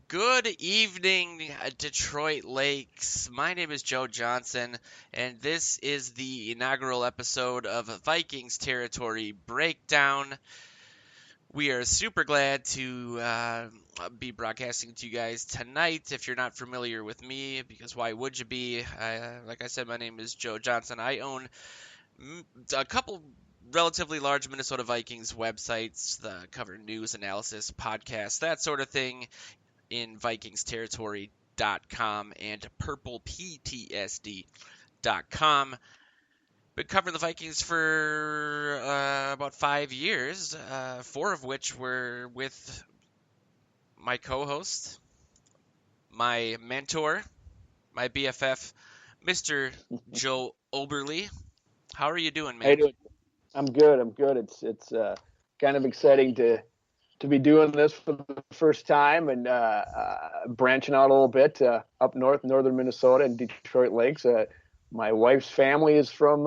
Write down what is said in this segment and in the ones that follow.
Good evening, Detroit Lakes. My name is Joe Johnson, and this is the inaugural episode of Vikings Territory Breakdown. We are super glad to be broadcasting to you guys tonight. If you're not familiar with me, because why would you be? Like I said, my name is Joe Johnson. I own a couple relatively large Minnesota Vikings websites that cover news, analysis, podcasts, that sort of thing in VikingsTerritory.com and PurplePTSD.com. Been covering the Vikings for about 5 years, 4 of which were with my co-host, my mentor, my BFF, Mr. Joe Oberle. How are you doing, How you man? doing? I'm good. It's kind of exciting to be doing this for the first time and branching out a little bit up north, northern Minnesota and Detroit Lakes. My wife's family is from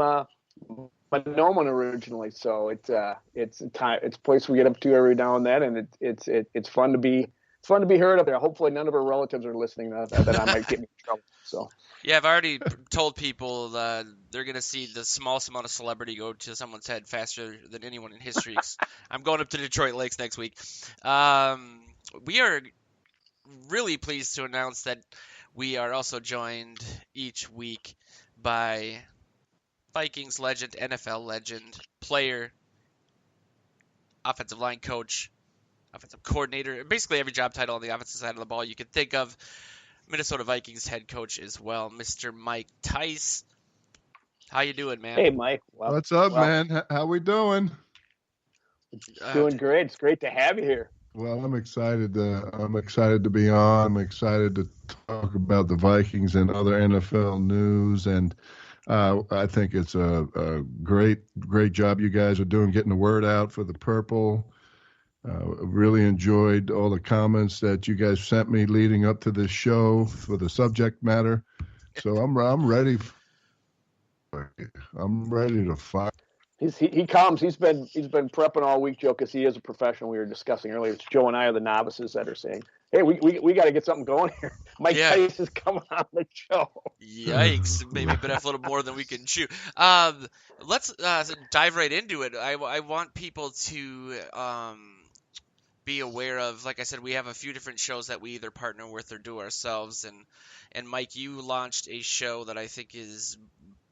Monoman originally, so it's a place we get up to every now and then, and it's fun to be heard up there. Hopefully, none of her relatives are listening that I might get me in trouble. So. Yeah, I've already told people they're going to see the smallest amount of celebrity go to someone's head faster than anyone in history. I'm going up to Detroit Lakes next week. We are really pleased to announce that we are also joined each week by Vikings legend, NFL legend, player, offensive line coach, offensive coordinator, basically every job title on the offensive side of the ball you could think of. Minnesota Vikings head coach as well, Mr. Mike Tice. How you doing, man? Hey, Mike. What's up, man? How we doing? Doing great. It's great to have you here. Well, I'm excited to be on. I'm excited to talk about the Vikings and other NFL news, and I think it's a great job you guys are doing getting the word out for the Purple. Really enjoyed all the comments that you guys sent me leading up to this show for the subject matter. So I'm ready. I'm ready to fight. He comes. He's been prepping all week, Joe, because he is a professional. We were discussing earlier. It's Joe and I are the novices that are saying, "Hey, we got to get something going here." Mike Tice is coming on the show. Yikes! Maybe been a little more than we can chew. Let's dive right into it. I want people to be aware of. Like I said, we have a few different shows that we either partner with or do ourselves. And Mike, you launched a show that I think is,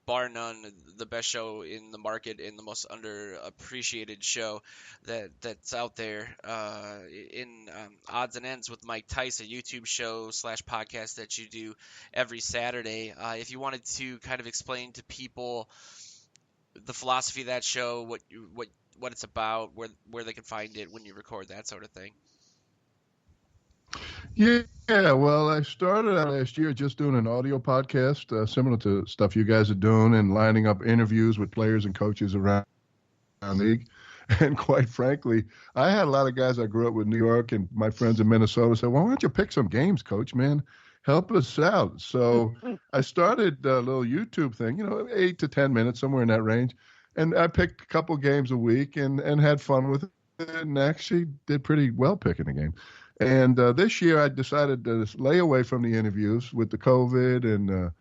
bar none, the best show in the market and the most underappreciated show that's out there in Odds and Ends with Mike Tice, a YouTube show / podcast that you do every Saturday. If you wanted to kind of explain to people the philosophy of that show, what it's about, where they can find it when you record, that sort of thing. Yeah, well, I started out last year just doing an audio podcast, similar to stuff you guys are doing, and lining up interviews with players and coaches around the league. And quite frankly, I had a lot of guys I grew up with in New York, and my friends in Minnesota said, "Well, why don't you pick some games, Coach, man? Help us out." So I started a little YouTube thing, 8 to 10 minutes, somewhere in that range. And I picked a couple games a week and had fun with it, and actually did pretty well picking the game. And this year I decided to lay away from the interviews with the COVID and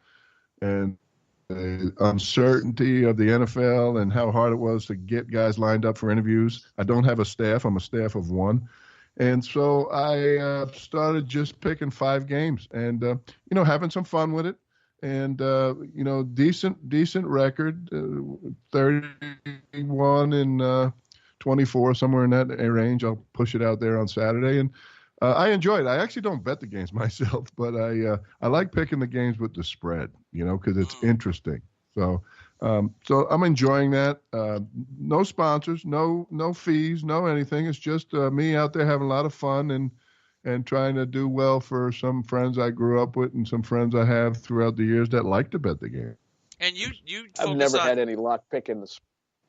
the uncertainty of the NFL and how hard it was to get guys lined up for interviews. I don't have a staff. I'm a staff of one. And so I started just picking 5 games and, having some fun with it. And, decent record, 31 and 24, somewhere in that range. I'll push it out there on Saturday. And I enjoy it. I actually don't bet the games myself, but I like picking the games with the spread, because it's interesting. So I'm enjoying that. No sponsors, no fees, no anything. It's just me out there having a lot of fun and trying to do well for some friends I grew up with and some friends I have throughout the years that like to bet the game. And you I've never had any luck picking the.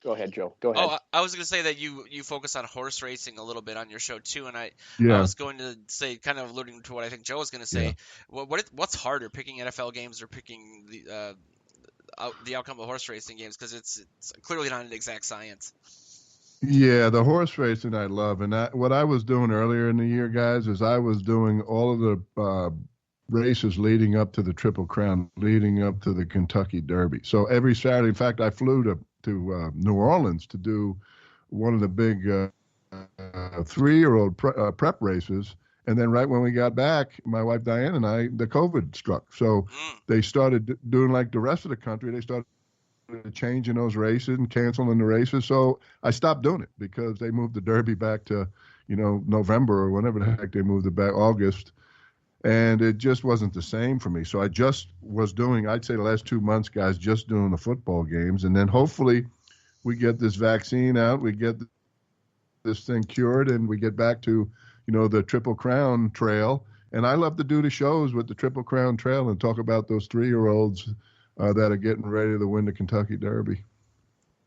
Go ahead, Joe. Go ahead. Oh, I was going to say that you focus on horse racing a little bit on your show too, and I was going to say, kind of alluding to what I think Joe was going to say. Yeah. What's harder, picking NFL games or picking the outcome of horse racing games? Because it's clearly not an exact science. Yeah, the horse racing I love, and what I was doing earlier in the year, guys, is I was doing all of the races leading up to the Triple Crown, leading up to the Kentucky Derby. So every Saturday, in fact, I flew to New Orleans to do one of the big 3-year-old prep races. And then right when we got back, my wife Diane and I, the COVID struck. So they started doing like the rest of the country. They started changing those races and canceling the races. So I stopped doing it because they moved the Derby back to, November or whenever the heck they moved it back, August. And it just wasn't the same for me. So I just was doing, I'd say the last 2 months, guys, just doing the football games. And then hopefully we get this vaccine out, we get this thing cured, and we get back to, the Triple Crown Trail. And I love to do the shows with the Triple Crown Trail and talk about those 3-year-olds that are getting ready to win the Kentucky Derby.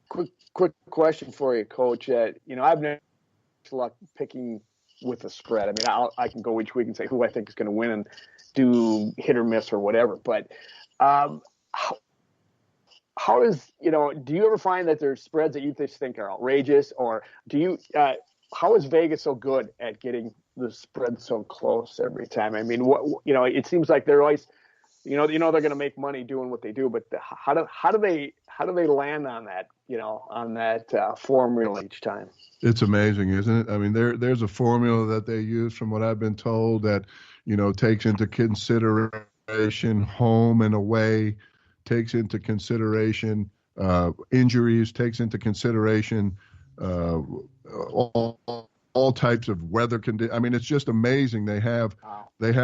Quick question for you, Coach. I've never luck picking with a spread. I mean, I can go each week and say who I think is going to win and do hit or miss or whatever. But how does, do you ever find that there's spreads that you just think are outrageous, or do you, how is Vegas so good at getting the spread so close every time? I mean, it seems like they're always, they're going to make money doing what they do, but how do they land on that, on that formula each time? It's amazing, isn't it? I mean, there's a formula that they use, from what I've been told, that, takes into consideration home and away, takes into consideration injuries, takes into consideration all types of weather conditions. I mean, it's just amazing. They have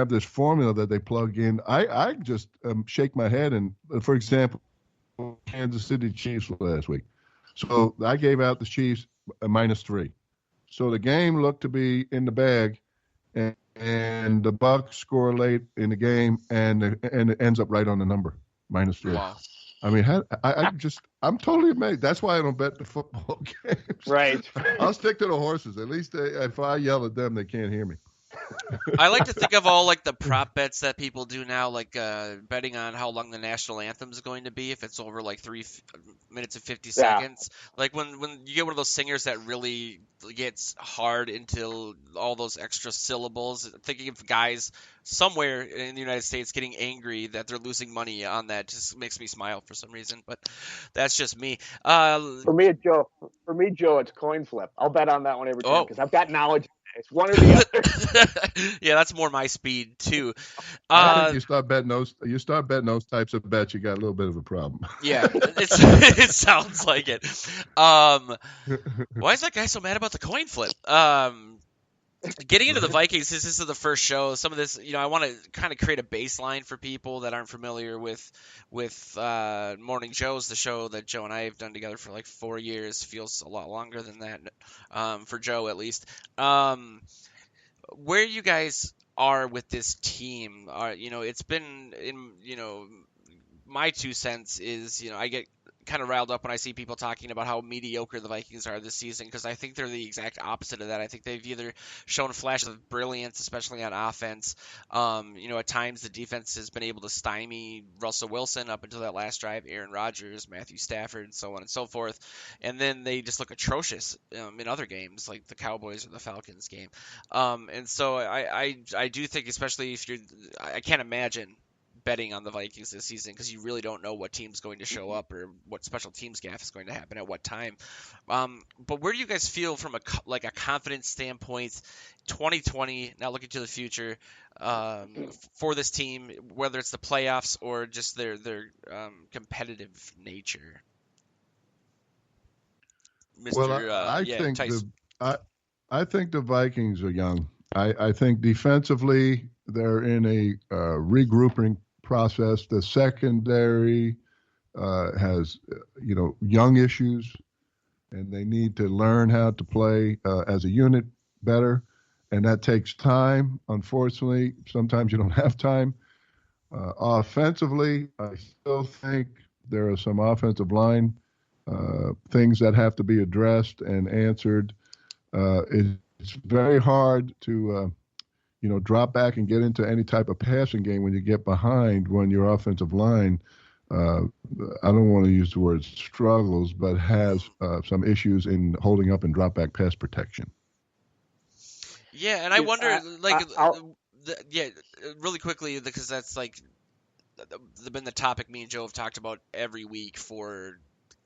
this formula that they plug in. I just shake my head. And for example, Kansas City Chiefs last week. So I gave out the Chiefs a -3. So the game looked to be in the bag, and the Bucs score late in the game, and it ends up right on the number, -3. Wow. I mean, I'm totally amazed. That's why I don't bet the football games. Right. I'll stick to the horses. At least if I yell at them, they can't hear me. I like to think of all like the prop bets that people do now, like betting on how long the national anthem is going to be if it's over like 3 minutes and 50 seconds. Like when you get one of those singers that really gets hard into all those extra syllables, thinking of guys somewhere in the United States getting angry that they're losing money on that just makes me smile for some reason. But that's just me. For me, Joe, it's coin flip. I'll bet on that one every time because I've got knowledge. It's one or the other. Yeah, that's more my speed too. I think you start betting those types of bets, you got a little bit of a problem. Yeah, it sounds like it. Why is that guy so mad about the coin flip? Getting into the Vikings, this is the first show. Some of this, I want to kind of create a baseline for people that aren't familiar with Morning Joe's, the show that Joe and I have done together for like 4 years. Feels a lot longer than that, for Joe at least. Where you guys are with this team, it's been in, my 2 cents is, I get kind of riled up when I see people talking about how mediocre the Vikings are this season, because I think they're the exact opposite of that. I think they've either shown flashes of brilliance, especially on offense. At times the defense has been able to stymie Russell Wilson up until that last drive, Aaron Rodgers, Matthew Stafford, and so on and so forth. And then they just look atrocious in other games, like the Cowboys or the Falcons game. And so I do think, especially if I can't imagine betting on the Vikings this season, because you really don't know what team's going to show up or what special teams gaff is going to happen at what time. But where do you guys feel from a confidence standpoint, 2020, now looking to the future, for this team, whether it's the playoffs or just their competitive nature? Well, I think the Vikings are young. I think defensively they're in a regrouping process. The secondary has young issues, and they need to learn how to play as a unit better, and that takes time. Unfortunately, sometimes you don't have time. Offensively, I still think there are some offensive line things that have to be addressed and answered. It's very hard to drop back and get into any type of passing game when you get behind, when your offensive line uh, I don't want to use the word struggles, but has some issues in holding up and drop back pass protection. Yeah, and I You- wonder, like, I'll, yeah, really quickly, because that's like been the topic me and Joe have talked about every week for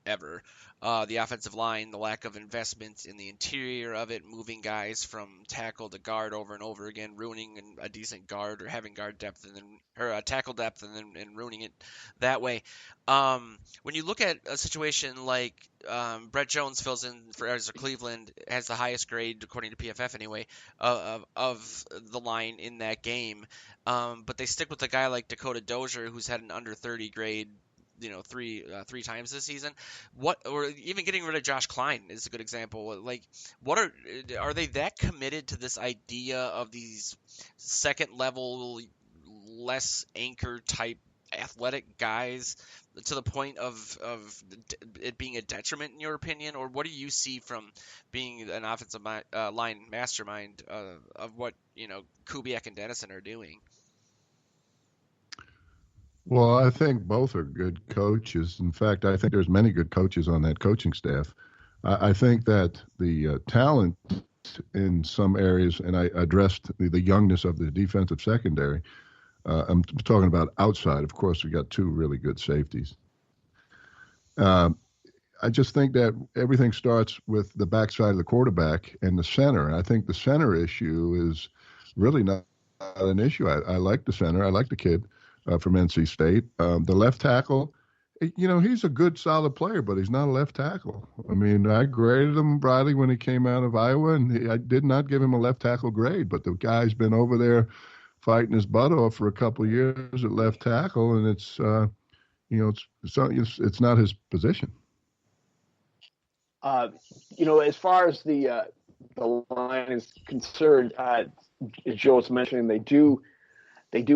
ever. The offensive line, the lack of investment in the interior of it, moving guys from tackle to guard over and over again, ruining a decent guard or having guard depth and then or tackle depth and ruining it that way. When you look at a situation like Brett Jones fills in for Ezra Cleveland, has the highest grade according to PFF anyway of the line in that game, but they stick with a guy like Dakota Dozier who's had an under 30 grade three times this season. Or even getting rid of Josh Klein is a good example. Like, what are they that committed to this idea of these second level, less anchor type athletic guys to the point of it being a detriment in your opinion? Or what do you see from being an offensive line mastermind of what Kubiak and Dennison are doing? Well, I think both are good coaches. In fact, I think there's many good coaches on that coaching staff. I think that the talent in some areas, and I addressed the youngness of the defensive secondary. I'm talking about outside. Of course, we got two really good safeties. I just think that everything starts with the backside of the quarterback and the center. And I think the center issue is really not an issue. I like the center. I like the kid from NC State. The left tackle, he's a good, solid player, but he's not a left tackle. I mean, I graded him, Bradley, when he came out of Iowa, and I did not give him a left tackle grade. But the guy's been over there fighting his butt off for a couple of years at left tackle, and it's not his position. as far as the line is concerned, as Joe was mentioning, they do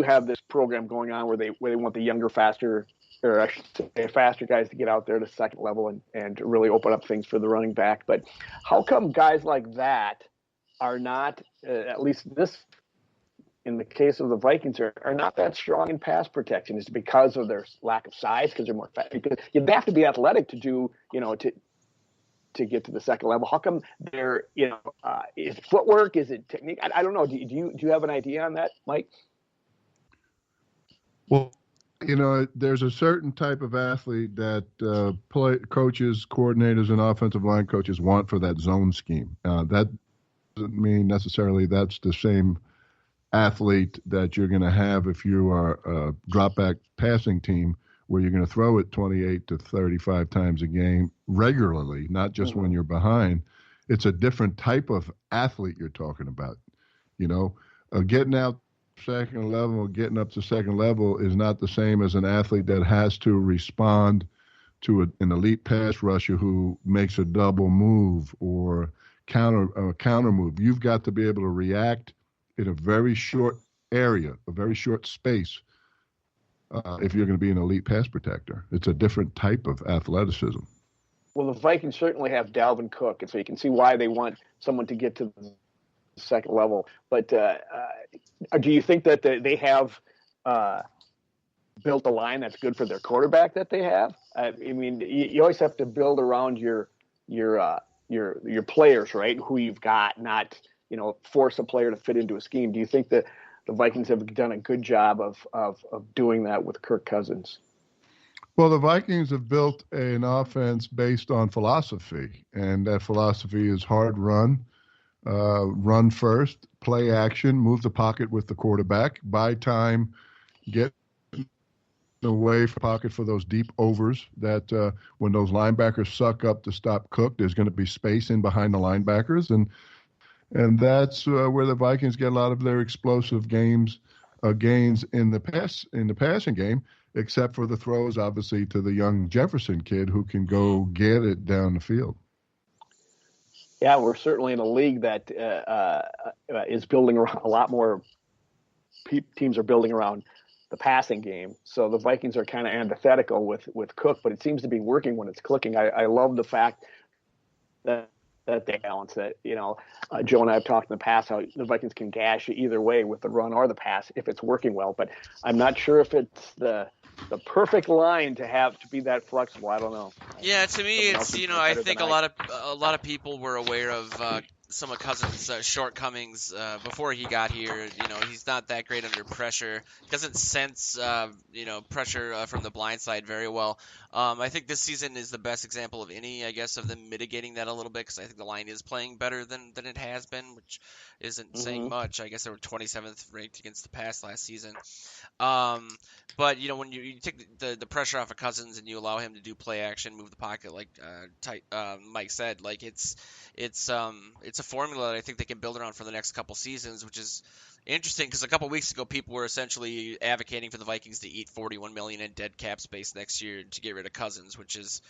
have this program going on where they want the younger, faster, or I should say faster guys to get out there to second level and really open up things for the running back. But how come guys like that are not, at least in the case of the Vikings, are not that strong in pass protection? Is it because of their lack of size? Because they're more fast? Because you have to be athletic to do, to get to the second level. How come they're, is it footwork? Is it technique? I don't know. Do you have an idea on that, Mike? Well, there's a certain type of athlete that coaches, coordinators, and offensive line coaches want for that zone scheme. That doesn't mean necessarily that's the same athlete that you're going to have if you are a drop back passing team where you're going to throw it 28 to 35 times a game regularly, not just when you're behind. It's a different type of athlete you're talking about. Getting out second level, getting up to second level is not the same as an athlete that has to respond to an elite pass rusher who makes a double move or counter move. You've got to be able to react in a very short area, a very short space, if you're going to be an elite pass protector. It's a different type of athleticism. Well, the Vikings certainly have Dalvin Cook, and so you can see why they want someone to get to the second level. But do you think that they have built a line that's good for their quarterback that they have? I mean, you always have to build around your players, right? Who you've got, not force a player to fit into a scheme. Do you think that the Vikings have done a good job of doing that with Kirk Cousins? Well, the Vikings have built an offense based on philosophy, and that philosophy is hard run first, play action, move the pocket with the quarterback, buy time, get away from the pocket for those deep overs that when those linebackers suck up to stop Cook, there's going to be space in behind the linebackers, and that's where the Vikings get a lot of their explosive gains in the passing game, except for the throws, obviously, to the young Jefferson kid who can go get it down the field. Yeah, we're certainly in a league that is building around a lot more. Teams are building around the passing game, so the Vikings are kind of antithetical with Cook, but it seems to be working when it's clicking. I love the fact that they balance it. Joe and I have talked in the past how the Vikings can gash you either way with the run or the pass if it's working well. But I'm not sure if it's the the perfect line to have to be that flexible. I don't know. Yeah, to me, Someone else it's would you know know I better think than a lot of people were aware of some of Cousins' shortcomings before he got here. You know, he's not that great under pressure. Doesn't sense you know pressure from the blind side very well. I think this season is the best example of any, I guess, of them mitigating that a little bit because I think the line is playing better than it has been, which isn't saying much. I guess they were 27th ranked against the pass last season. Um, but you know when you take the pressure off of Cousins and you allow him to do play action, move the pocket, like Mike said, like it's a formula that I think they can build around for the next couple seasons, which is interesting because a couple weeks ago people were essentially advocating for the Vikings to eat 41 million in dead cap space next year to get rid of Cousins, which is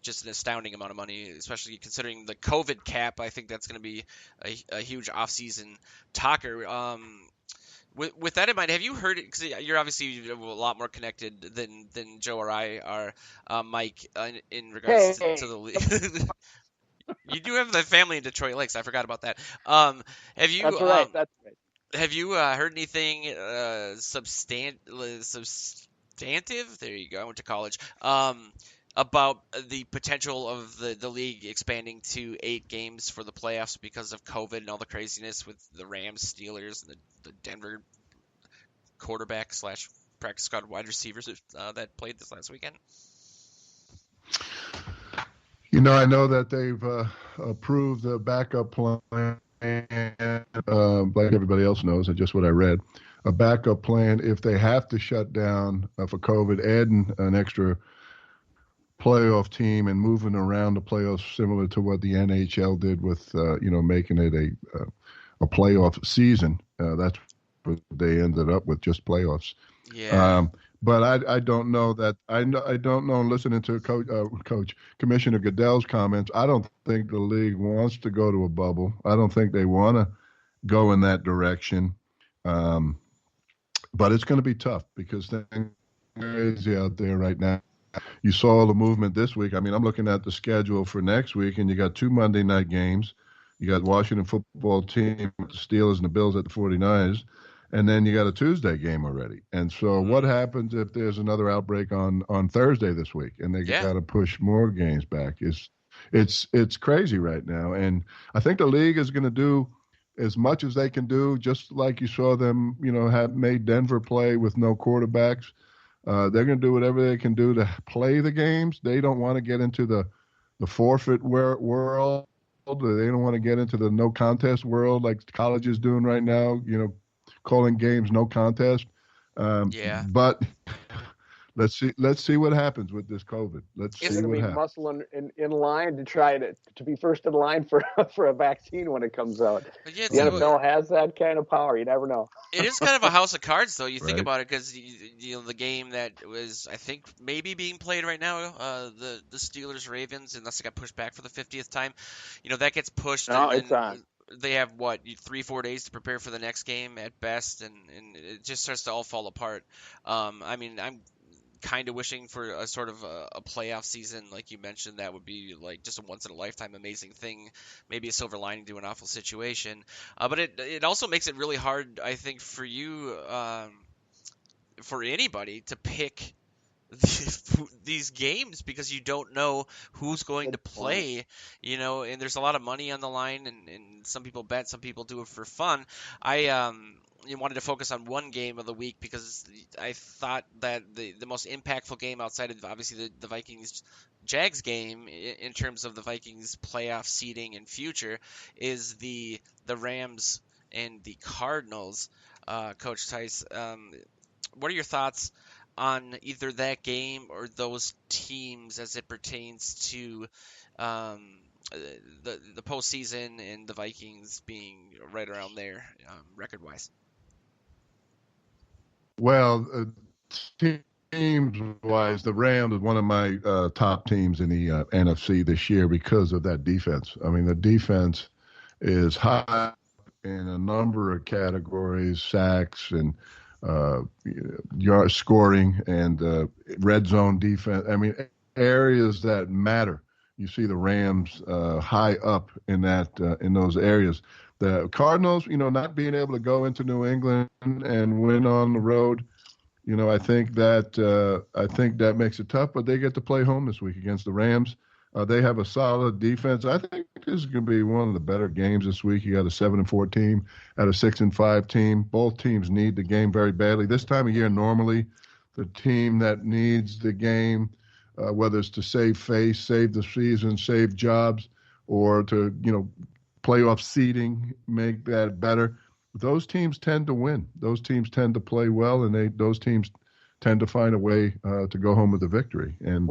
just an astounding amount of money, especially considering the COVID cap. I think that's going to be a huge offseason talker. With that in mind, have you heard it? Because you're obviously a lot more connected than Joe or I are, Mike, in regards to the league. You do have the family in Detroit Lakes. I forgot about that. Have you That's right. That's right. have you heard anything substantive? There you go. I went to college. About the potential of the league expanding to 8 games for the playoffs because of COVID and all the craziness with the Rams, Steelers, and the Denver quarterback slash practice squad wide receivers that played this last weekend? You know, I know that they've approved the backup plan, like everybody else knows, and just what I read, a backup plan if they have to shut down for COVID, adding an extra playoff team and moving around the playoffs similar to what the NHL did with, making it a playoff season. That's what they ended up with, just playoffs. Yeah. But I don't know that I don't know. Listening to Coach Commissioner Goodell's comments, I don't think the league wants to go to a bubble. I don't think they want to go in that direction. But it's going to be tough because things are crazy out there right now. You saw the movement this week. I mean, I'm looking at the schedule for next week, and you got 2 Monday night games. You got Washington football team, the Steelers and the Bills at the 49ers. And then you got a Tuesday game already. And so what happens if there's another outbreak on Thursday this week and they got to push more games back? It's crazy right now. And I think the league is going to do as much as they can do, just like you saw them, have made Denver play with no quarterbacks. They're going to do whatever they can do to play the games. They don't want to get into the forfeit world. They don't want to get into the no contest world like college is doing right now, calling games no contest. But let's see what happens with this COVID. Let's see what happens. Muscle in line to try to be first in line for a vaccine when it comes out. Yeah, the NFL has that kind of power. You never know. It is kind of a house of cards, though. You think about it, because the game that was, I think, maybe being played right now, the Steelers Ravens, unless it got pushed back for the 50th time, that gets pushed. No, it's on. They have 3-4 days to prepare for the next game at best, and it just starts to all fall apart. I mean, I'm kind of wishing for a sort of a playoff season, like you mentioned. That would be like just a once in a lifetime amazing thing, maybe a silver lining to an awful situation. But it also makes it really hard, I think, for you, for anybody to pick these games, because you don't know who's going to play, and there's a lot of money on the line, and some people bet, some people do it for fun. I wanted to focus on one game of the week because I thought that the most impactful game outside of obviously the Vikings Jags game in terms of the Vikings playoff seeding and future is the Rams and the Cardinals. Coach Tice, what are your thoughts on either that game or those teams as it pertains to the postseason and the Vikings being right around there record-wise? Well, teams-wise, the Rams is one of my top teams in the NFC this year because of that defense. I mean, the defense is high in a number of categories, sacks and yard scoring and red zone defense. I mean, areas that matter. You see the Rams high up in those areas. The Cardinals, not being able to go into New England and win on the road, I think that makes it tough, but they get to play home this week against the Rams. They have a solid defense. I think this is going to be one of the better games this week. You got a 7-4 team at a 6-5 team. Both teams need the game very badly. This time of year, normally, the team that needs the game, whether it's to save face, save the season, save jobs, or to playoff seeding, make that better. Those teams tend to win. Those teams tend to play well, and those teams tend to find a way to go home with a victory. And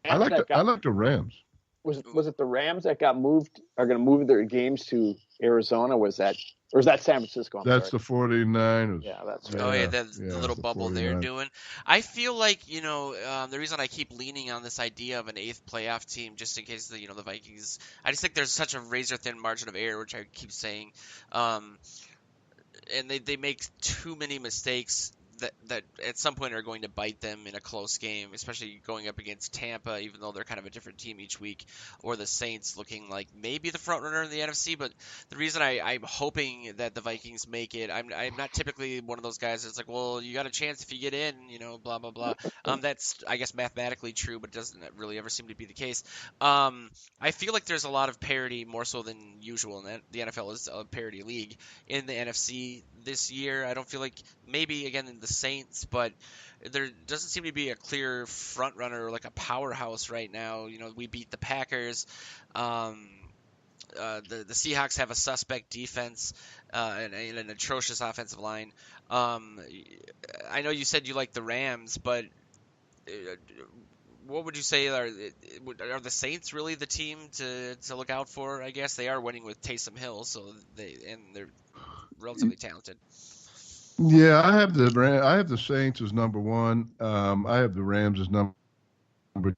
I like the Rams. Was it the Rams that are going to move their games to Arizona? Or is that San Francisco? That's the 49ers. Yeah, that's right. Oh yeah, the little bubble 49ers. They're doing. I feel like the reason I keep leaning on this idea of an 8th playoff team, just in case the Vikings. I just think there's such a razor thin margin of error, which I keep saying, and they make too many mistakes that at some point are going to bite them in a close game, especially going up against Tampa, even though they're kind of a different team each week, or the Saints looking like maybe the front runner in the NFC. But the reason I'm hoping that the Vikings make it, I'm not typically one of those guys that's like, well, you got a chance if you get in, blah, blah, blah. That's, I guess, mathematically true, but doesn't really ever seem to be the case. I feel like there's a lot of parity, more so than usual, and the NFL is a parity league in the NFC this year. I don't feel like, maybe again in the Saints, but there doesn't seem to be a clear front runner or like a powerhouse right now. We beat the Packers. The Seahawks have a suspect defense and an atrocious offensive line. I know you said you like the Rams, but what would you say are the Saints really the team to look out for? I guess they are winning with Taysom Hill, so they're relatively talented. Yeah, I have the Saints as number one. I have the Rams as number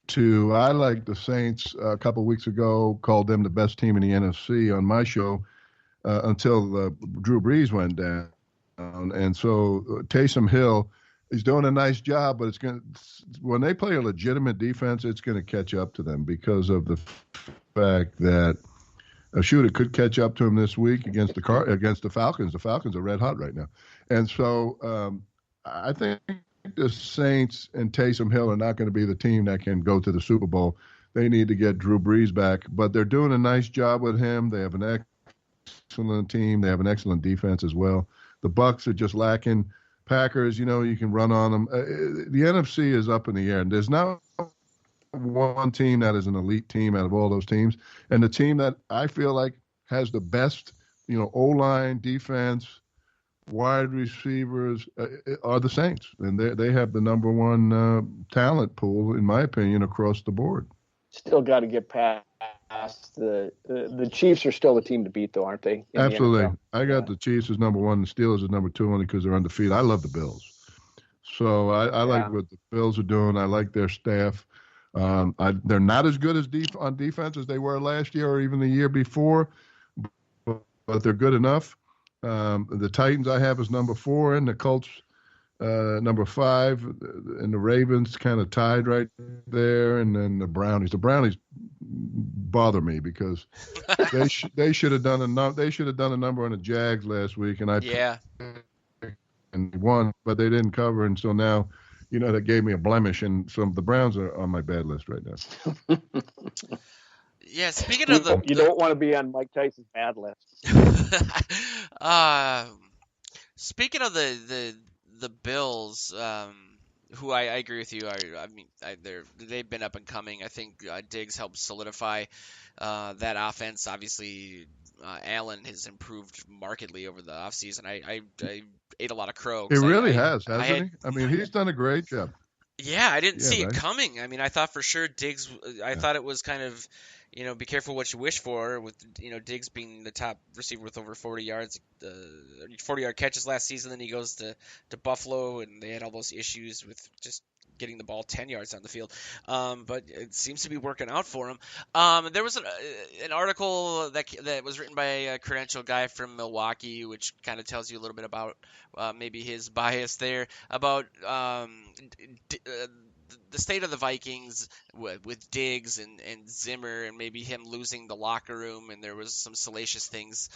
two. I like the Saints. A couple of weeks ago, called them the best team in the NFC on my show until Drew Brees went down, and so Taysom Hill is doing a nice job. But when they play a legitimate defense, it's going to catch up to them because of the fact that. It could catch up to him this week against the Falcons. The Falcons are red hot right now. And so I think the Saints and Taysom Hill are not going to be the team that can go to the Super Bowl. They need to get Drew Brees back. But they're doing a nice job with him. They have an excellent team. They have an excellent defense as well. The Bucs are just lacking. Packers, you can run on them. The NFC is up in the air. And there's not one team that is an elite team out of all those teams, and the team that I feel like has the best, O-line, defense, wide receivers are the Saints, and they have the number one talent pool, in my opinion, across the board. Still got to get past the Chiefs are still the team to beat, though, aren't they? Absolutely, I got the Chiefs as number one, the Steelers as number two, only because they're undefeated. I love the Bills, so I like what the Bills are doing. I like their staff. They're not as good on defense as they were last year or even the year before, but they're good enough. The Titans I have as number 4, and the Colts number 5, and the Ravens kind of tied right there, and then the Brownies. The Brownies bother me because they should have done a number on the Jags last week, and and won, but they didn't cover, and so now. That gave me a blemish, and so the Browns are on my bad list right now. Yeah, speaking of you don't want to be on Mike Tyson's bad list. Speaking of the Bills, who I agree with you. They've been up and coming. I think Diggs helped solidify that offense. Obviously, Allen has improved markedly over the offseason. I ate a lot of crow. He really has, hasn't he? I mean, he's done a great job. Yeah, I didn't see it coming. I mean, I thought for sure Diggs. I thought it was kind of, be careful what you wish for. With Diggs being the top receiver with over 40 yards, 40-yard catches last season. Then he goes to Buffalo, and they had all those issues with just getting the ball 10 yards on the field. But it seems to be working out for him. There was an article that was written by a credential guy from Milwaukee, which kind of tells you a little bit about maybe his bias there, about the state of the Vikings with Diggs and Zimmer, and maybe him losing the locker room, and there was some salacious things,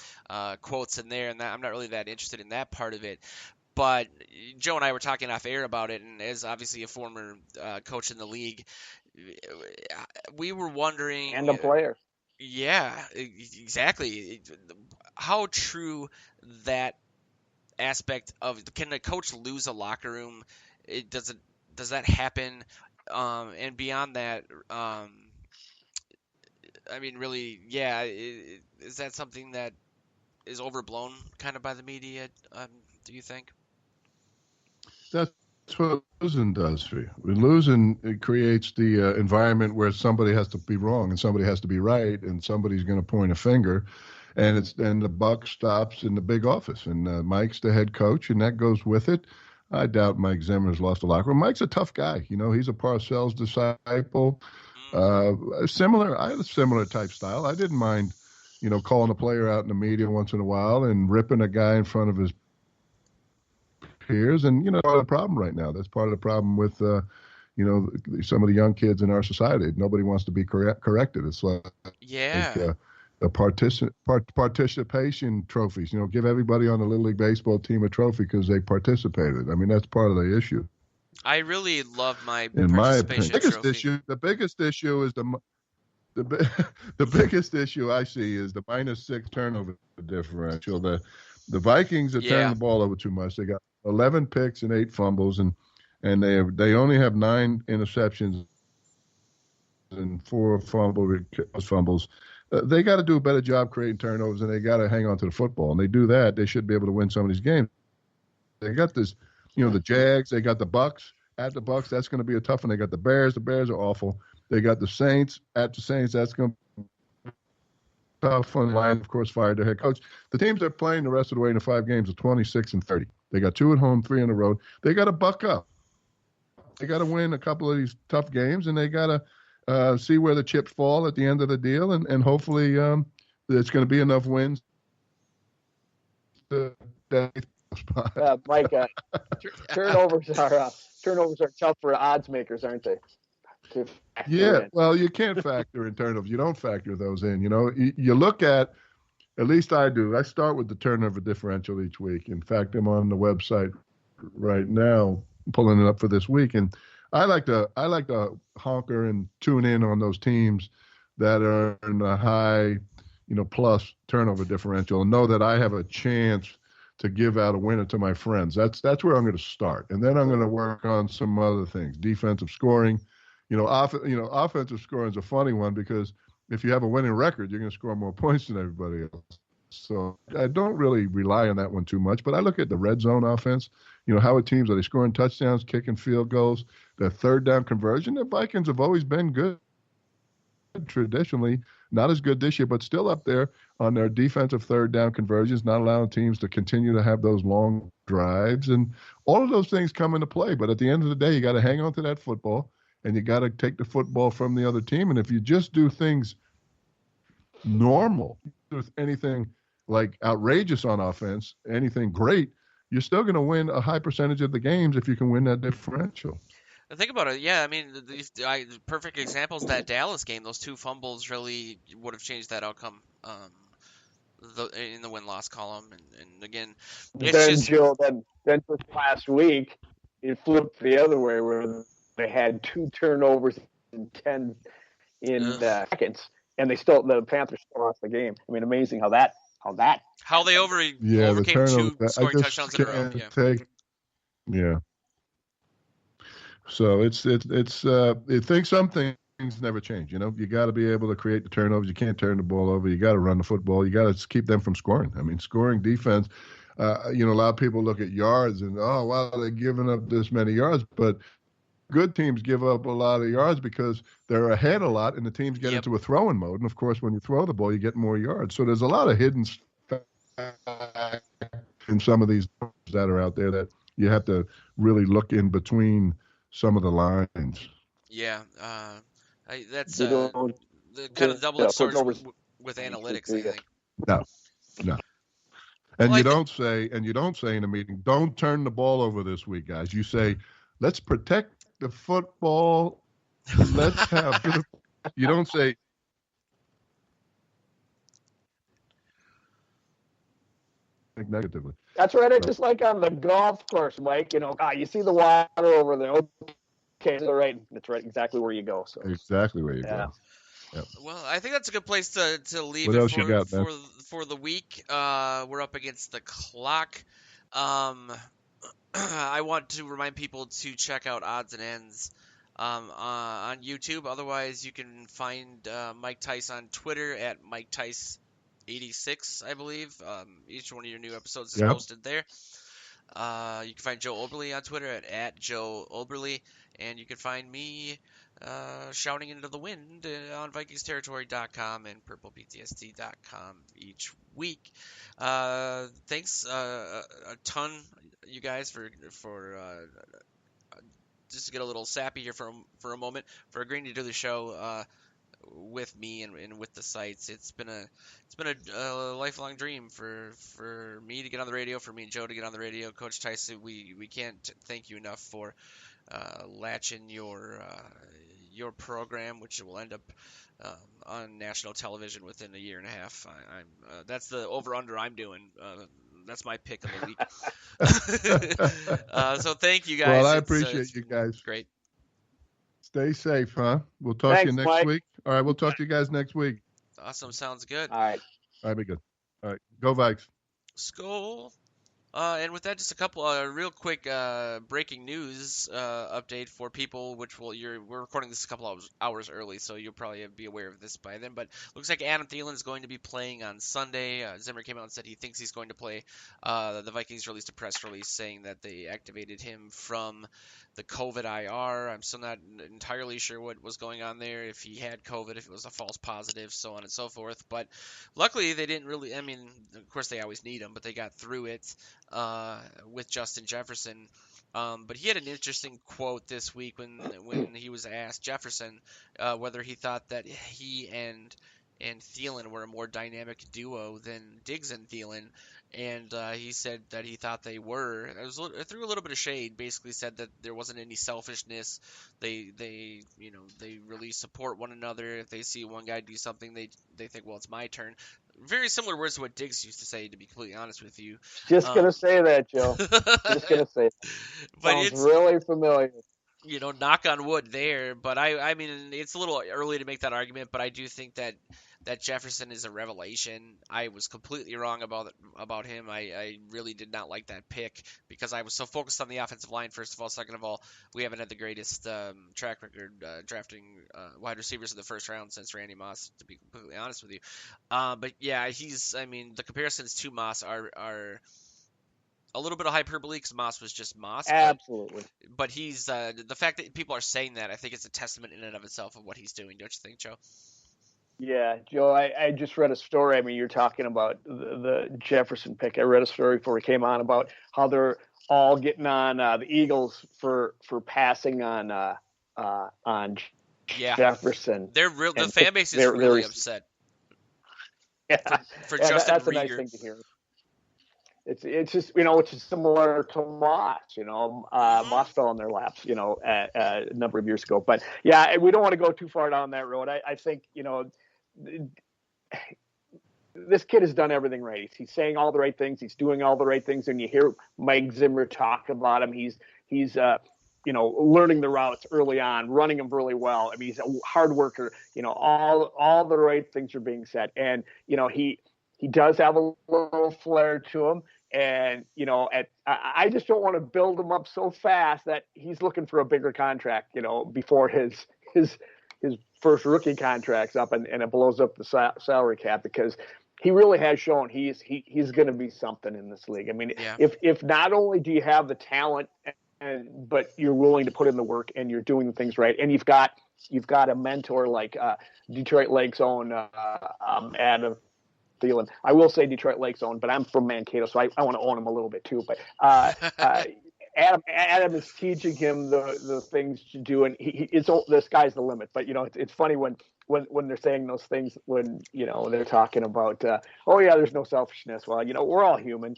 quotes in there, and I'm not really that interested in that part of it. But Joe and I were talking off air about it, and as obviously a former coach in the league, we were wondering. And a player. Yeah, exactly. How true that aspect of, can a coach lose a locker room? Does that happen? And beyond that, I mean, really, yeah, is that something that is overblown kind of by the media? Do you think? That's what losing does for you. With losing, it creates the environment where somebody has to be wrong and somebody has to be right, and somebody's going to point a finger, and the buck stops in the big office, and Mike's the head coach, and that goes with it. I doubt Mike Zimmer's lost a locker room. Mike's a tough guy. He's a Parcells disciple. I had a similar type style. I didn't mind, calling a player out in the media once in a while and ripping a guy in front of his peers. And, part of the problem right now. That's part of the problem with, some of the young kids in our society. Nobody wants to be corrected. It's like, Yeah. the participation trophies. Give everybody on the Little League baseball team a trophy because they participated. I mean, that's part of the issue. I really love my In my opinion, trophy. the biggest issue is the biggest issue I see is the -6 turnover differential. The Vikings are turning the ball over too much. They got 11 picks and 8 fumbles, and they only have 9 interceptions and 4 fumbles. They got to do a better job creating turnovers, and they got to hang on to the football. And they do that, they should be able to win some of these games. They got this, the Jags. They got the Bucks at the Bucks. That's going to be a tough one. They got the Bears. The Bears are awful. They got the Saints at the Saints. That's going to be a tough one. Lions, of course, fired their head coach. The teams they're playing the rest of the way in the 5 games are 26-30. They got 2 at home, 3 on the road. They got to buck up. They got to win a couple of these tough games, and they got to see where the chips fall at the end of the deal, and hopefully there's going to be enough wins. Mike, turnovers are tough for odds makers, aren't they? Yeah, well, you can't factor in turnovers. You don't factor those in. You look at least I do. I start with the turnover differential each week. In fact, I'm on the website right now, pulling it up for this week, and I like to honker and tune in on those teams that are in the high, plus turnover differential, and know that I have a chance to give out a winner to my friends. That's where I'm going to start, and then I'm going to work on some other things. Defensive scoring, offensive scoring is a funny one because if you have a winning record, you're going to score more points than everybody else. So I don't really rely on that one too much, but I look at the red zone offense. How are teams, are they scoring touchdowns, kicking field goals, their third down conversion? The Vikings have always been good traditionally, not as good this year, but still up there on their defensive third down conversions, not allowing teams to continue to have those long drives. And all of those things come into play. But at the end of the day, you got to hang on to that football, and you got to take the football from the other team. And if you just do things normal, with anything like outrageous on offense, anything great, you're still going to win a high percentage of the games if you can win that differential. Think about it. Yeah, I mean, perfect examples, that Dallas game. Those 2 fumbles really would have changed that outcome in the win-loss column. And again, Joe, then just last week, it flipped the other way where they had 2 turnovers in 10 seconds, and the Panthers still lost the game. I mean, amazing how they overcame 2 scoring touchdowns in a row. Yeah. So it thinks some things never change. You got to be able to create the turnovers. You can't turn the ball over. You got to run the football. You got to keep them from scoring. I mean, scoring defense. A lot of people look at yards and they're giving up this many yards, but good teams give up a lot of yards because they're ahead a lot, and the teams get into a throwing mode. And of course, when you throw the ball, you get more yards. So there's a lot of hidden in some of these that are out there that you have to really look in between some of the lines. Yeah, that's the kind of double-edged sword with analytics, I think. No. And you don't say in a meeting, don't turn the ball over this week, guys. You say, let's protect the football. Let's have. You don't say. negatively. That's right. It's So, just like on the golf course, Mike. You see the water over there. Okay, that's right. That's right. Exactly where you go. So exactly where you yeah. go. Yep. Well, I think that's a good place to leave What it else you got, man? for the week. We're up against the clock. I want to remind people to check out Odds and Ends on YouTube. Otherwise, you can find Mike Tice on Twitter at Mike Tice 86, I believe. Each one of your new episodes is Yep. posted there. You can find Joe Oberle on Twitter at Joe Oberle, and you can find me shouting into the wind on VikingsTerritory.com and PurplePTSD.com each week. Thanks a ton, you guys, for just to get a little sappy here for a moment, for agreeing to do the show with me and with the sites. It's been a lifelong dream for me to get on the radio, for me and Joe to get on the radio. Coach Tyson, we can't thank you enough for latching your program, which will end up on national television within a year and a half. That's the over under I'm doing. That's my pick of the week. So thank you guys. Well, I it's appreciate you guys. Great. Stay safe, huh? We'll talk to you Thanks, next Mike. week. All right, we'll talk to you guys next week. Awesome. Sounds good. All right. All right, be good. All right, go Vikes. Skull. And with that, just a couple real quick breaking news update for people, which we're recording this a couple hours early, so you'll probably be aware of this by then. But looks like Adam Thielen is going to be playing on Sunday. Zimmer came out and said he thinks he's going to play. The Vikings released a press release saying that they activated him from the COVID IR. I'm still not entirely sure what was going on there, if he had COVID, if it was a false positive, so on and so forth. But luckily, they didn't really. I mean, of course, they always need him, but they got through it with Justin Jefferson. But he had an interesting quote this week when he was asked, Jefferson, whether he thought that he and Thielen were a more dynamic duo than Diggs and Thielen, and he said that he thought they were. It threw a little bit of shade. Basically said that there wasn't any selfishness. They really support one another. If they see one guy do something, they think, well, it's my turn. Very similar words to what Diggs used to say, to be completely honest with you. Just gonna say that, Joe. Just gonna say that. But Sounds it's really familiar. knock on wood there. But I mean, it's a little early to make that argument. But I do think that Jefferson is a revelation. I was completely wrong about him. I really did not like that pick because I was so focused on the offensive line, first of all. Second of all, we haven't had the greatest track record drafting wide receivers in the first round since Randy Moss, to be completely honest with you. But yeah, the comparisons to Moss are a little bit of hyperbole because Moss was just Moss. Absolutely. But he's the fact that people are saying that, I think it's a testament in and of itself of what he's doing. Don't you think, Joe? Yeah, Joe, I just read a story. I mean, you're talking about the Jefferson pick. I read a story before he came on about how they're all getting on the Eagles for passing on Jefferson. The fan base is really upset. Yeah, for Justin that's Rieger. A nice thing to hear. It's just it's similar to Moss. Moss fell in their laps a number of years ago. But yeah, we don't want to go too far down that road. I think this kid has done everything right. He's saying all the right things. He's doing all the right things. And you hear Mike Zimmer talk about him. He's learning the routes early on, running them really well. I mean, he's a hard worker. All the right things are being said. And he does have a little flair to him. And, I just don't want to build him up so fast that he's looking for a bigger contract, before his first rookie contract's up and it blows up the salary cap, because he really has shown he's going to be something in this league. I mean, yeah. if not only do you have the talent, but you're willing to put in the work and you're doing the things right, and you've got a mentor like Detroit Lake's own Adam Thielen. I will say Detroit Lake's own, but I'm from Mankato, so I want to own him a little bit too. But Adam is teaching him the things to do, and the sky's the limit. But it's funny when they're saying those things, when they're talking about there's no selfishness. Well, we're all human.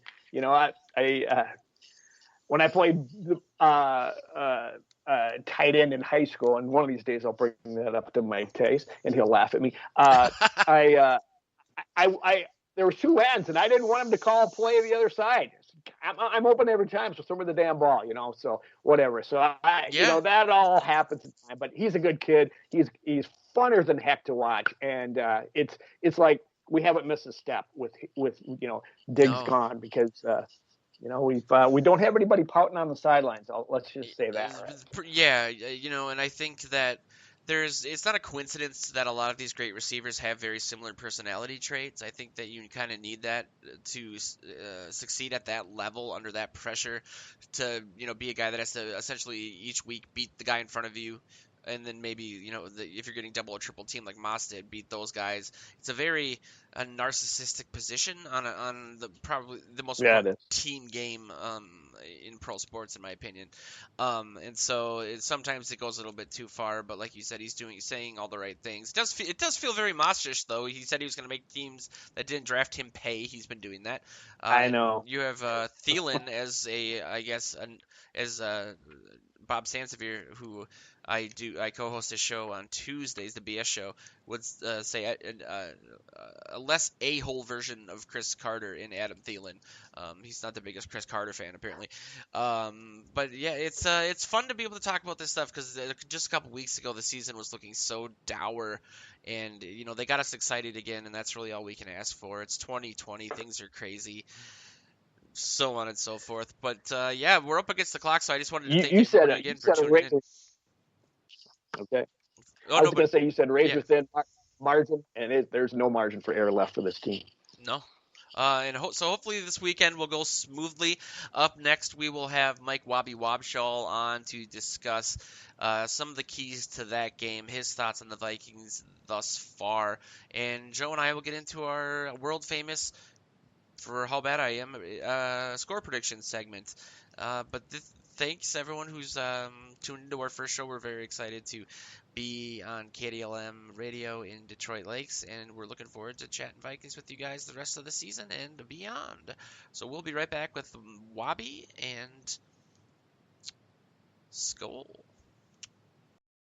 When I played tight end in high school, and one of these days I'll bring that up to Mike Tice, and he'll laugh at me. there were two ends, and I didn't want him to call play the other side. I'm open every time, so throw me the damn ball, so whatever. So Yeah. that all happens in time, but he's a good kid. He's funner than heck to watch, and it's like we haven't missed a step with Diggs No. gone because we don't have anybody pouting on the sidelines. Let's just say that. Right? Yeah, and I think that it's not a coincidence that a lot of these great receivers have very similar personality traits. I think that you kind of need that to succeed at that level under that pressure to, be a guy that has to essentially each week beat the guy in front of you. And then maybe, if you're getting double or triple team like Moss did, beat those guys. It's a very narcissistic position on the probably the most Yeah, it important is. team game in pro sports, in my opinion. And so sometimes it goes a little bit too far, but like you said, he's saying all the right things. It does feel very Mossish, though. He said he was going to make teams that didn't draft him pay. He's been doing that. I And know. you have Thielen as as Bob Sansevier, who I co-host a show on Tuesdays, the BS show, would say a less a-hole version of Chris Carter in Adam Thielen. He's not the biggest Chris Carter fan, apparently. But yeah, it's fun to be able to talk about this stuff because just a couple weeks ago the season was looking so dour, and they got us excited again, and that's really all we can ask for. It's 2020, things are crazy, so on and so forth. But yeah, we're up against the clock, so I just wanted to thank You said everybody you again for said a tuning in. razor. Okay. Oh I no, was but going to say you said razor yeah, thin margin, and there's no margin for error left for this team. no. So hopefully this weekend will go smoothly. Up next, we will have Mike Wobschall on to discuss some of the keys to that game, his thoughts on the Vikings thus far, and Joe and I will get into our world famous, for how bad I am, score prediction segment. But thanks everyone who's tuned into our first show. We're very excited to be on KDLM Radio in Detroit Lakes, and we're looking forward to chatting Vikings with you guys the rest of the season and beyond. So we'll be right back with Wobby and Skull.